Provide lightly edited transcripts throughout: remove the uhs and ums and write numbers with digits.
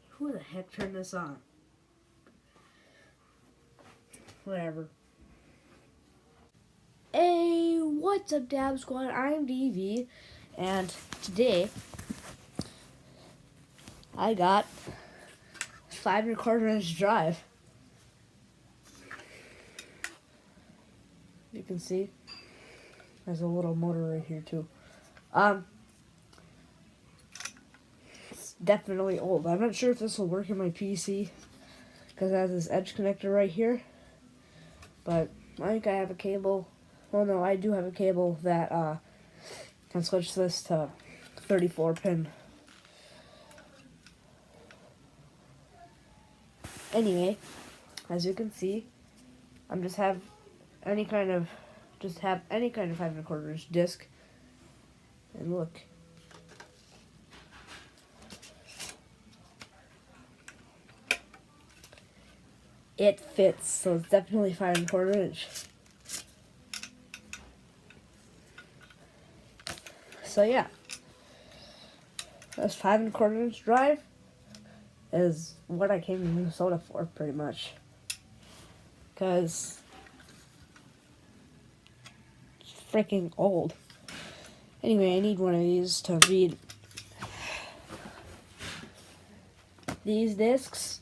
Who the heck turned this on? Whatever. Hey, what's up, Dab Squad? I'm DV, and today I got 5.25-inch drive. You can see there's a little motor right here too. It's definitely old. I'm not sure if this will work in my PC because it has this edge connector right here. But I think I have a cable. Well, no, I do have a cable that can switch this to 34 pin. Anyway, as you can see, I'm have any kind of 5.25-inch disc, and look. It fits, so it's definitely 5.25-inch. So yeah, this 5.25-inch drive is what I came to Minnesota for, pretty much. Because it's freaking old. Anyway, I need one of these to read these discs.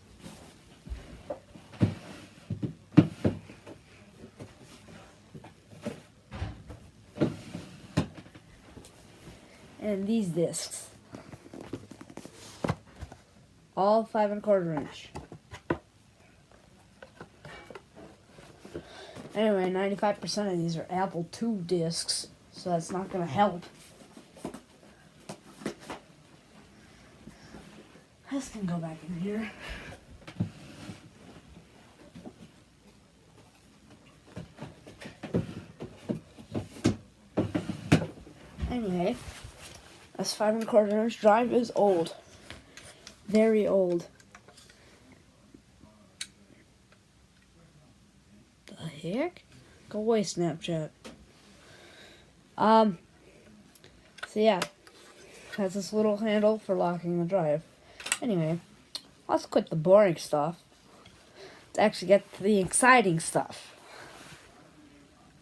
And these discs. All 5.25-inch. Anyway, 95% of these are Apple II discs, so that's not going to help. This can go back in here. Anyway, this 5.25-inch drive is old. Very old. The heck? Go away, Snapchat. So yeah, has this little handle for locking the drive. Anyway, let's quit the boring stuff to actually get to the exciting stuff.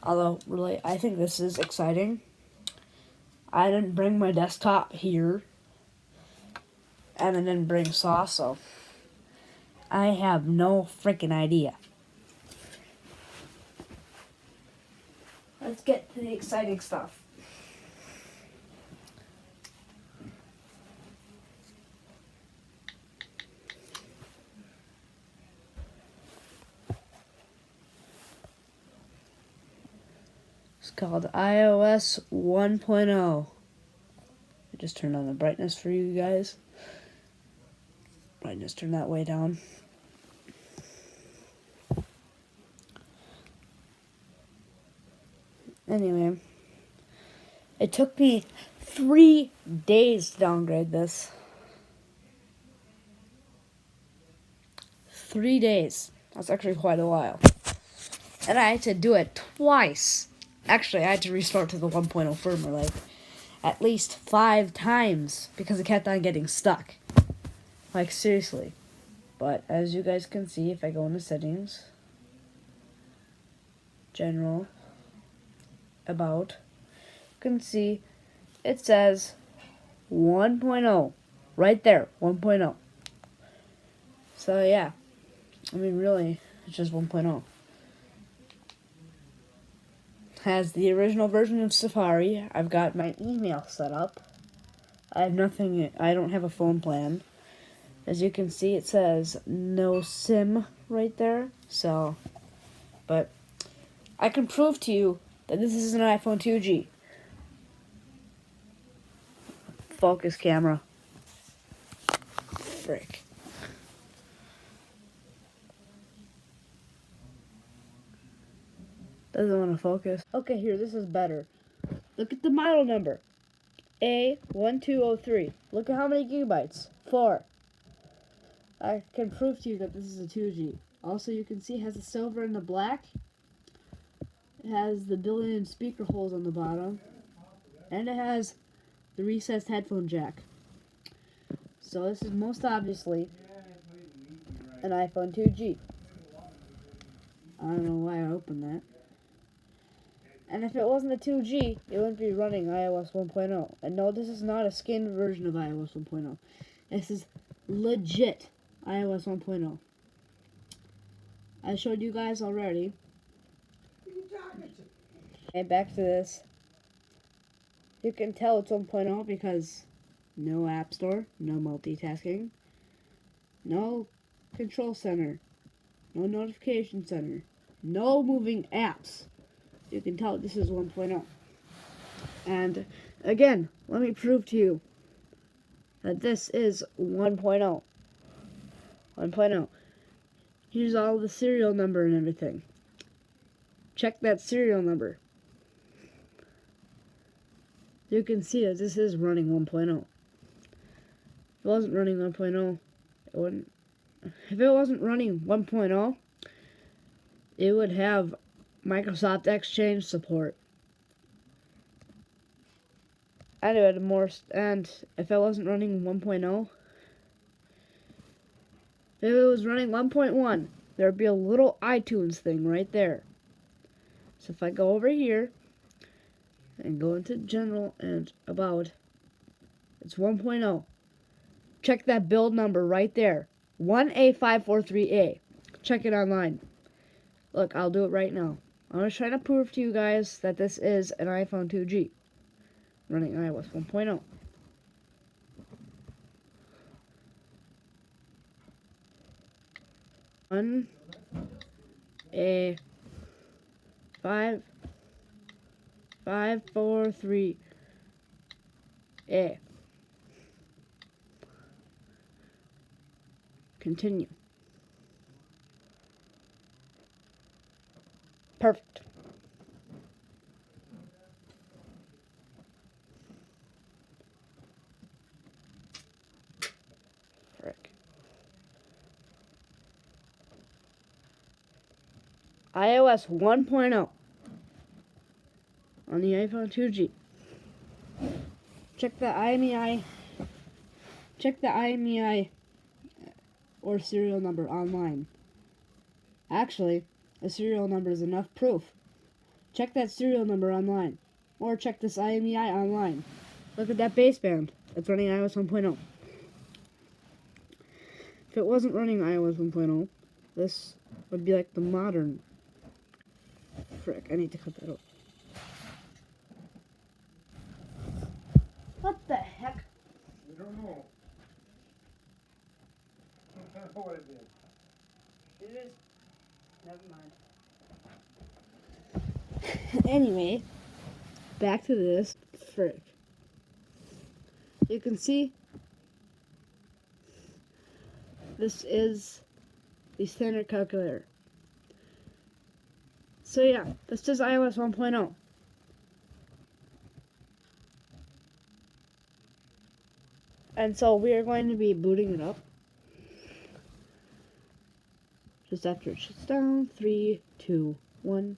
Although, really, I think this is exciting. I didn't bring my desktop here, and I didn't bring saw, so I have no freaking idea. Let's get to the exciting stuff. It's called iOS 1.0. I just turned on the brightness for you guys. Brightness, turn that way down. Anyway, it took me 3 days to downgrade this. 3 days. That's actually quite a while. And I had to do it twice. Actually, I had to restart to the 1.0 firmware like at least 5 times because it kept on getting stuck. Like, seriously. But as you guys can see, if I go into settings, general, about, you can see it says 1.0 right there, 1.0. So yeah, I mean, really, it's just 1.0. Has the original version of Safari. I've got my email set up. I don't have a phone plan. As you can see, it says no SIM right there. So, but I can prove to you that this is an iPhone 2G. Focus camera. Frick. Doesn't want to focus. Okay, here, this is better. Look at the model number. A1203. Look at how many gigabytes. 4. I can prove to you that this is a 2G. Also, you can see it has the silver and the black. It has the built-in speaker holes on the bottom. And it has the recessed headphone jack. So this is most obviously an iPhone 2G. I don't know why I opened that. And if it wasn't a 2G, it wouldn't be running iOS 1.0. And no, this is not a skinned version of iOS 1.0. This is legit iOS 1.0. I showed you guys already. Okay, back to this. You can tell it's 1.0 because no App Store, no multitasking, no control center, no notification center, no moving apps. You can tell this is 1.0. And again, let me prove to you that this is 1.0. 1.0. Here's all the serial number and everything. Check that serial number. You can see that this is running 1.0. If it wasn't running 1.0, it wouldn't. If it wasn't running 1.0, it would have Microsoft Exchange support. And it would more. And if it wasn't running 1.0, if it was running 1.1, there would be a little iTunes thing right there. So if I go over here and go into General and About, it's 1.0. Check that build number right there. 1A543A. Check it online. Look, I'll do it right now. I'm just trying to prove to you guys that this is an iPhone 2G running iOS 1.0. One A 543 A. Continue. Perfect. Frick. iOS 1.0 on the iPhone 2G. Check the IMEI. Check the IMEI or serial number online. Actually, a serial number is enough proof. Check that serial number online. Or check this IMEI online. Look at that baseband. It's running iOS 1.0. If it wasn't running iOS 1.0, this would be like the modern. Frick, I need to cut that out. What the heck? I don't know. I don't know what it is. It is. Never mind. Anyway, back to this. Frick. You can see this is the standard calculator. So yeah, this is iOS 1.0. And so we are going to be booting it up. Just after it shuts down. 3, 2, 1.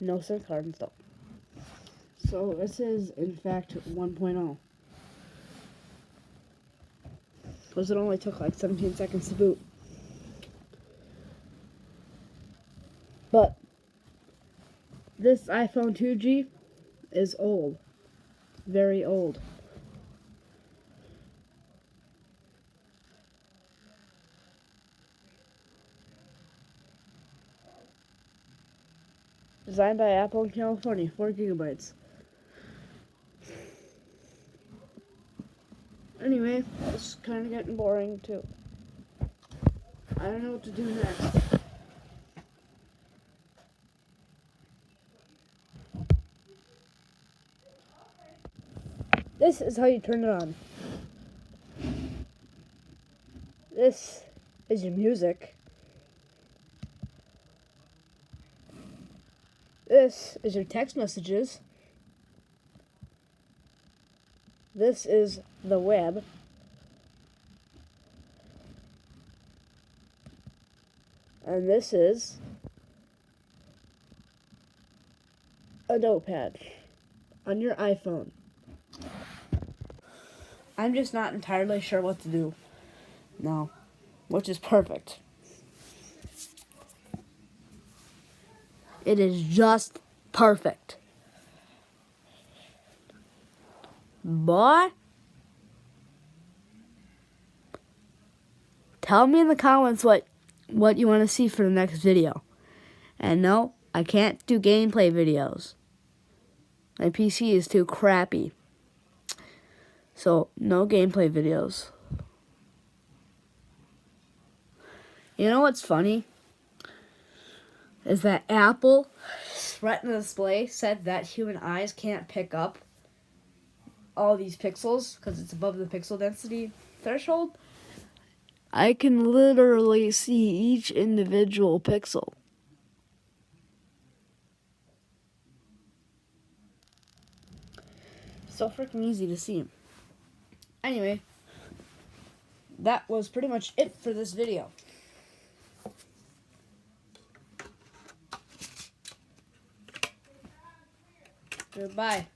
No SIM card installed. So this is in fact 1.0. Because it only took like 17 seconds to boot. But this iPhone 2G is old. Very old. Designed by Apple in California, 4 gigabytes. Anyway, it's kind of getting boring too. I don't know what to do next. This is how you turn it on. This is your music. This is your text messages. This is the web. And this is a notepad on your iPhone. I'm just not entirely sure what to do now, which is perfect. It is just perfect. Boy, tell me in the comments what you want to see for the next video. And no, I can't do gameplay videos. My PC is too crappy. So, no gameplay videos. You know what's funny? Is that Apple Retina display said that human eyes can't pick up all these pixels because it's above the pixel density threshold. I can literally see each individual pixel. So freaking easy to see. Anyway, that was pretty much it for this video. Goodbye.